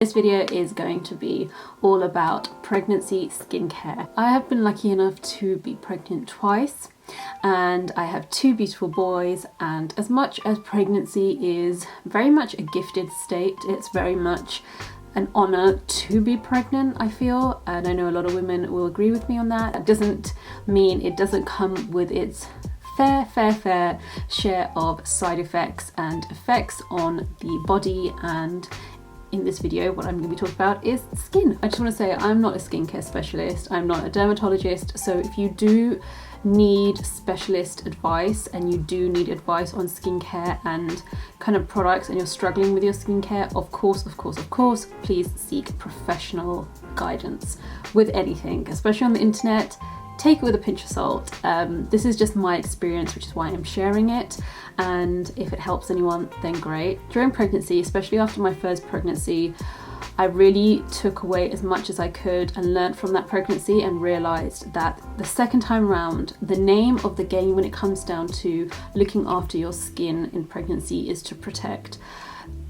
This video is going to be all about pregnancy skincare. I have been lucky enough to be pregnant twice and I have two beautiful boys, and as much as pregnancy is very much a gifted state, it's very much an honor to be pregnant, I feel, and I know a lot of women will agree with me on that. It doesn't mean it doesn't come with its fair share of side effects and effects on the body, and in this video what I'm going to be talking about is skin. I just want to say I'm not a skincare specialist, I'm not a dermatologist, so if you do need specialist advice and you do need advice on skincare and kind of products and you're struggling with your skincare, of course, please seek professional guidance with anything, especially on the internet. Take it with a pinch of salt. This is just my experience, which is why I'm sharing it, and if it helps anyone, then great. During pregnancy, especially after my first pregnancy, I really took away as much as I could and learned from that pregnancy, and realized that the second time round, the name of the game when it comes down to looking after your skin in pregnancy is to protect.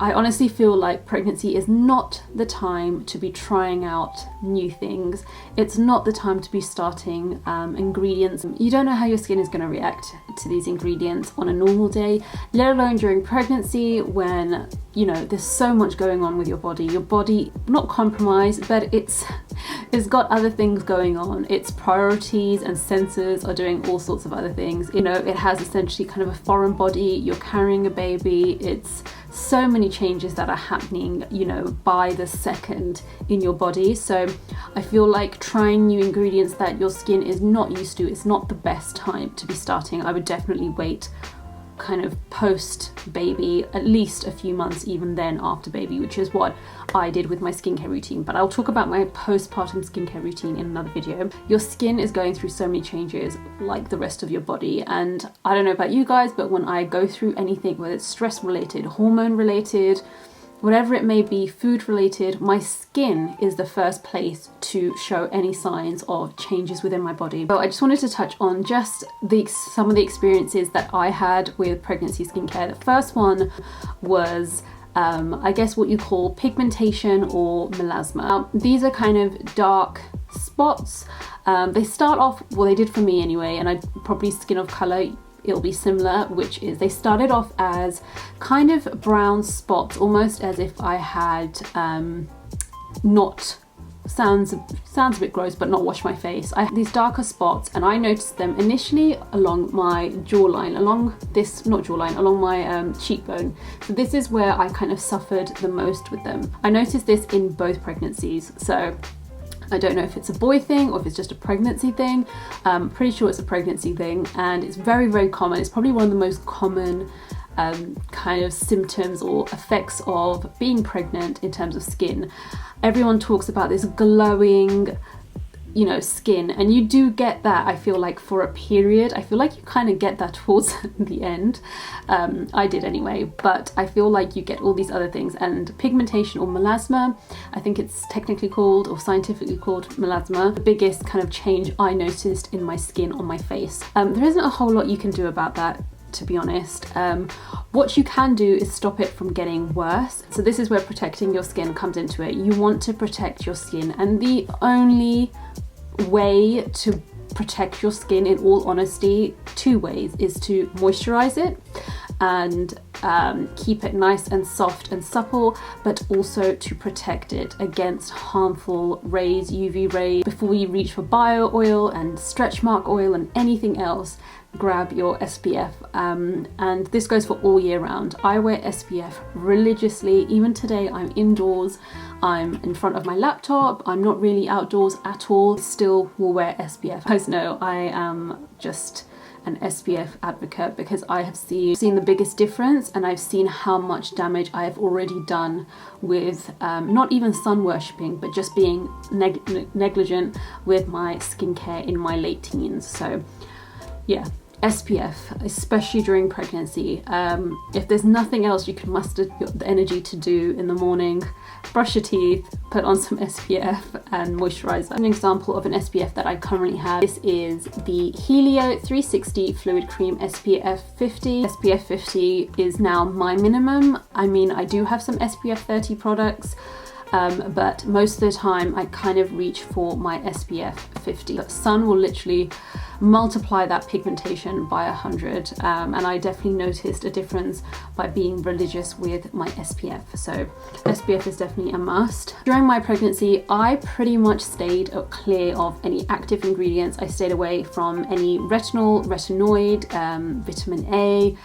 I honestly feel like pregnancy is not the time to be trying out new things. It's not the time to be starting ingredients. You don't know how your skin is going to react to these ingredients on a normal day, let alone during pregnancy when, you know, there's so much going on with your body. Your body, not compromised, but it's got other things going on. Its priorities and sensors are doing all sorts of other things. You know, it has essentially kind of a foreign body. You're carrying a baby. It's so many changes that are happening, you know, by the second in your body. So I feel like trying new ingredients that your skin is not used to, it's not the best time to be starting. I would definitely wait kind of post baby, at least a few months even then after baby, which is what I did with my skincare routine. But I'll talk about my postpartum skincare routine in another video. Your skin is going through so many changes like the rest of your body, and I don't know about you guys, but when I go through anything, whether it's stress related, hormone related, whatever it may be, food related, my skin is the first place to show any signs of changes within my body. So I just wanted to touch on just some of the experiences that I had with pregnancy skincare. The first one was I guess what you call pigmentation or melasma. These are kind of dark spots. They start off, well, they did for me anyway, and I probably skin of color, it'll be similar, which is they started off as kind of brown spots, almost as if I had sounds a bit gross, but not washed my face. I had these darker spots, and I noticed them initially along my jawline, along my cheekbone. So this is where I kind of suffered the most with them. I noticed this in both pregnancies, so I don't know if it's a boy thing or if it's just a pregnancy thing. I'm pretty sure it's a pregnancy thing, and it's very common. It's probably one of the most common kind of symptoms or effects of being pregnant in terms of skin. Everyone talks about this glowing, you know, skin, and you do get that, I feel like, for a period. I feel like you kind of get that towards the end. I did anyway, but I feel like you get all these other things, and pigmentation or melasma, I think it's technically called or scientifically called melasma, the biggest kind of change I noticed in my skin on my face. There isn't a whole lot you can do about that, to be honest. What you can do is stop it from getting worse. So this is where protecting your skin comes into it. You want to protect your skin, and the only way to protect your skin, in all honesty, two ways, is to moisturize it and keep it nice and soft and supple, but also to protect it against harmful rays, UV rays. Before you reach for bio oil and stretch mark oil and anything else, grab your SPF, and this goes for all year round. I wear SPF religiously. Even today, I'm indoors, I'm in front of my laptop, I'm not really outdoors at all, still will wear SPF. You guys know I am just an SPF advocate because I have seen the biggest difference, and I've seen how much damage I have already done with not even sun worshipping, but just being negligent with my skincare in my late teens. So yeah, SPF, especially during pregnancy. If there's nothing else you can muster the energy to do in the morning, brush your teeth, put on some SPF and moisturizer. An example of an SPF that I currently have, this is the Helio 360 Fluid Cream SPF 50. SPF 50 is now my minimum. I mean, I do have some SPF 30 products, but most of the time I kind of reach for my SPF 50. The sun will literally multiply that pigmentation by 100, and I definitely noticed a difference by being religious with my SPF. So SPF is definitely a must. During my pregnancy, I pretty much stayed clear of any active ingredients. I stayed away from any retinol, retinoid, vitamin A.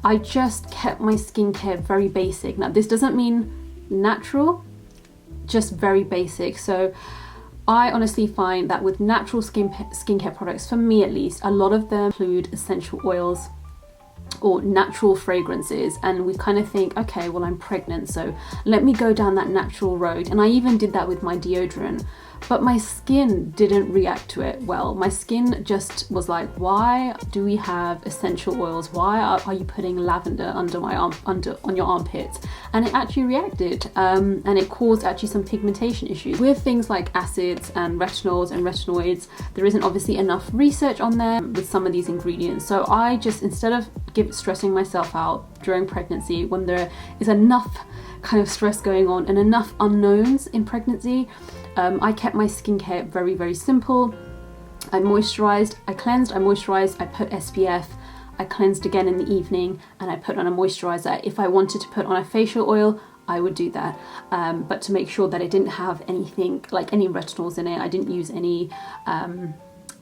I just kept my skincare very basic. Now this doesn't mean natural, just very basic. So I honestly find that with natural skincare products, for me at least, a lot of them include essential oils or natural fragrances, and we kind of think, okay, well, I'm pregnant, so let me go down that natural road. And I even did that with my deodorant, but my skin didn't react to it well. My skin just was like, why do we have essential oils? Why are you putting lavender under my arm, on your armpits? And it actually reacted, and it caused actually some pigmentation issues. With things like acids and retinols and retinoids, there isn't obviously enough research on them with some of these ingredients. So I just, instead of stressing myself out during pregnancy when there is enough kind of stress going on and enough unknowns in pregnancy, I kept my skincare very, very simple. I moisturized, I cleansed, I moisturized, I put SPF, I cleansed again in the evening, and I put on a moisturizer. If I wanted to put on a facial oil, I would do that, but to make sure that it didn't have anything like any retinols in it. I didn't use any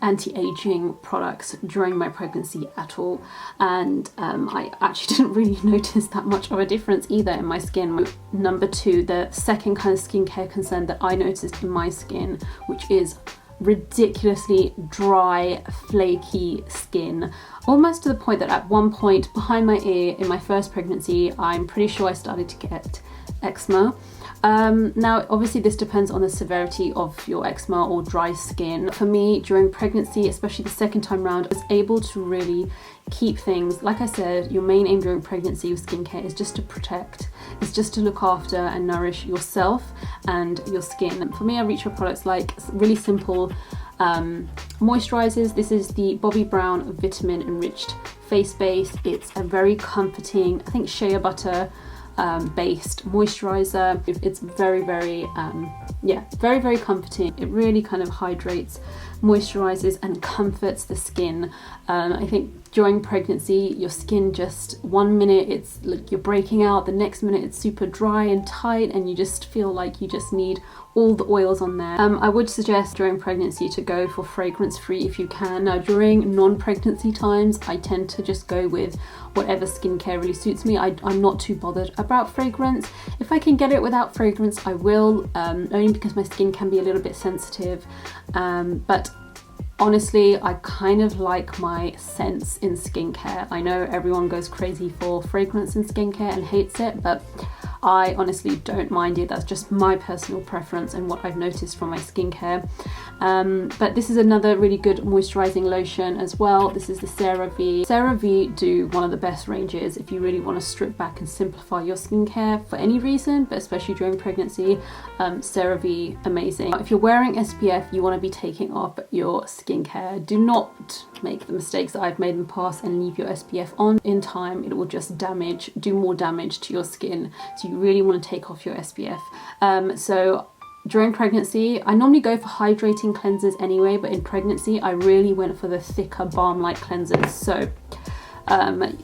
anti-aging products during my pregnancy at all, and I actually didn't really notice that much of a difference either in my skin. Number two, the second kind of skincare concern that I noticed in my skin, which is ridiculously dry, flaky skin, almost to the point that at one point behind my ear in my first pregnancy, I'm pretty sure I started to get eczema. Now obviously this depends on the severity of your eczema or dry skin. For me, during pregnancy, especially the second time round, I was able to really keep things, like I said, your main aim during pregnancy with skincare is just to protect, it's just to look after and nourish yourself and your skin. And for me, I reach for products like really simple moisturizers. This is the Bobbi Brown Vitamin Enriched Face Base. It's a very comforting, I think, shea butter based moisturizer. It's very, very very, very comforting. It really kind of hydrates, moisturizes and comforts the skin. I think during pregnancy, your skin just, one minute it's like you're breaking out, the next minute it's super dry and tight, and you just feel like you just need all the oils on there. I would suggest during pregnancy to go for fragrance free if you can. Now during non-pregnancy times, I tend to just go with whatever skincare really suits me. I'm not too bothered about fragrance. If I can get it without fragrance, I will, only because my skin can be a little bit sensitive, but honestly, I kind of like my scents in skincare. I know everyone goes crazy for fragrance in skincare and hates it, but I honestly don't mind it. That's just my personal preference and what I've noticed from my skincare. But this is another really good moisturizing lotion as well. This is the CeraVe. CeraVe do one of the best ranges if you really want to strip back and simplify your skincare for any reason, but especially during pregnancy. CeraVe, amazing. If you're wearing SPF, you want to be taking off your skincare. Do not make the mistakes that I've made in the past and leave your SPF on. In time, it will just do more damage to your skin. So you really want to take off your SPF. So during pregnancy, I normally go for hydrating cleansers anyway, but in pregnancy, I really went for the thicker balm-like cleansers. So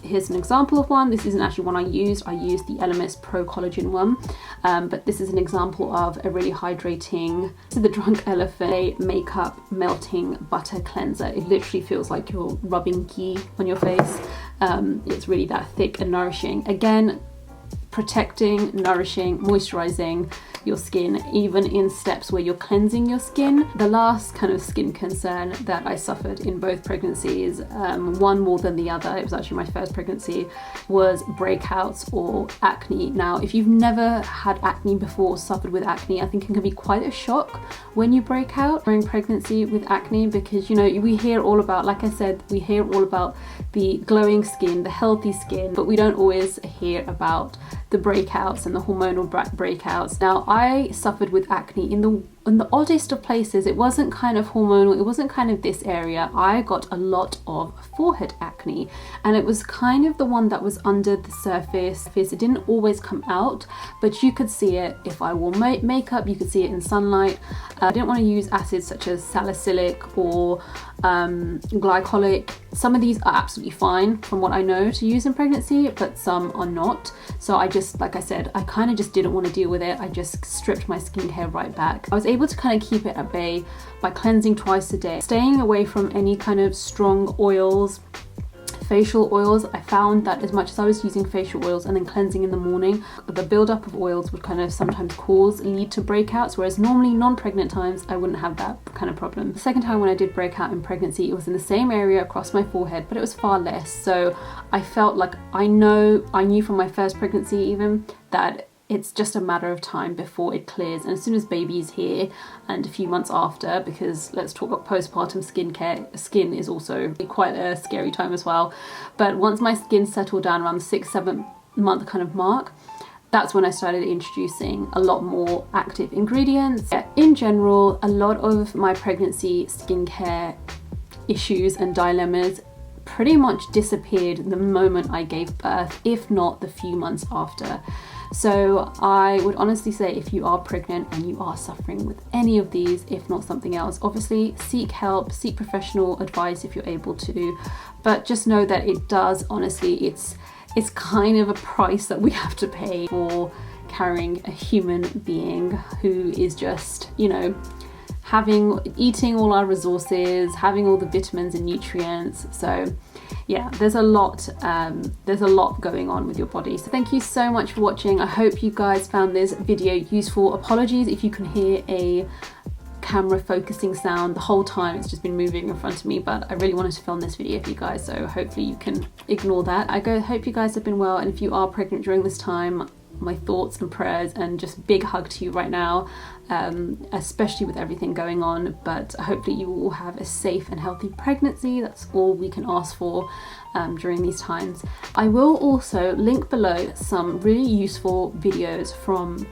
here's an example of one. This isn't actually one I used. I used the Elemis Pro Collagen one, but this is an example of a really hydrating, this is the Drunk Elephant Makeup Melting Butter Cleanser. It literally feels like you're rubbing ghee on your face. It's really that thick and nourishing. Again, protecting, nourishing, moisturizing your skin, even in steps where you're cleansing your skin. The last kind of skin concern that I suffered in both pregnancies, one more than the other, it was actually my first pregnancy, was breakouts or acne. Now, if you've never had acne before or suffered with acne, I think it can be quite a shock when you break out during pregnancy with acne, because, you know, we hear all about, like I said, we hear all about the glowing skin, the healthy skin, but we don't always hear about the breakouts and the hormonal breakouts. Now, I suffered with acne in the in the oddest of places. It wasn't kind of hormonal, it wasn't kind of this area. I got a lot of forehead acne, and it was kind of the one that was under the surface. It didn't always come out, but you could see it if I wore makeup, you could see it in sunlight. I didn't want to use acids such as salicylic or glycolic. Some of these are absolutely fine from what I know to use in pregnancy, but some are not. So I just, like I said, I kind of just didn't want to deal with it. I just stripped my skincare right back. I was able to kind of keep it at bay by cleansing twice a day, staying away from any kind of strong oils, facial oils. I found that as much as I was using facial oils and then cleansing in the morning, the buildup of oils would kind of sometimes lead to breakouts, whereas normally non-pregnant times I wouldn't have that kind of problem. The second time when I did breakout in pregnancy, it was in the same area across my forehead, but it was far less. So I felt like I knew from my first pregnancy even that it's just a matter of time before it clears. And as soon as baby's here and a few months after, because let's talk about postpartum skincare, skin is also quite a scary time as well. But once my skin settled down around the 6-7 month kind of mark, that's when I started introducing a lot more active ingredients. In general, a lot of my pregnancy skincare issues and dilemmas pretty much disappeared the moment I gave birth, if not the few months after. So I would honestly say, if you are pregnant and you are suffering with any of these, if not something else, obviously seek help, seek professional advice if you're able to, but just know that it does, honestly, it's kind of a price that we have to pay for carrying a human being who is just, you know, eating all our resources, having all the vitamins and nutrients. So yeah, there's a lot going on with your body. So thank you so much for watching. I hope you guys found this video useful. Apologies if you can hear a camera focusing sound the whole time. It's just been moving in front of me, but I really wanted to film this video for you guys, so hopefully you can ignore that. Hope you guys have been well, and if you are pregnant during this time, my thoughts and prayers and just big hug to you right now, especially with everything going on. But hopefully you will have a safe and healthy pregnancy. That's all we can ask for during these times. I will also link below some really useful videos from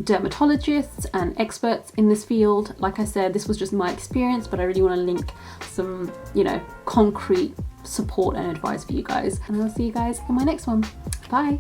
dermatologists and experts in this field. Like I said, this was just my experience, but I really want to link some, you know, concrete support and advice for you guys. And I'll see you guys in my next one. Bye.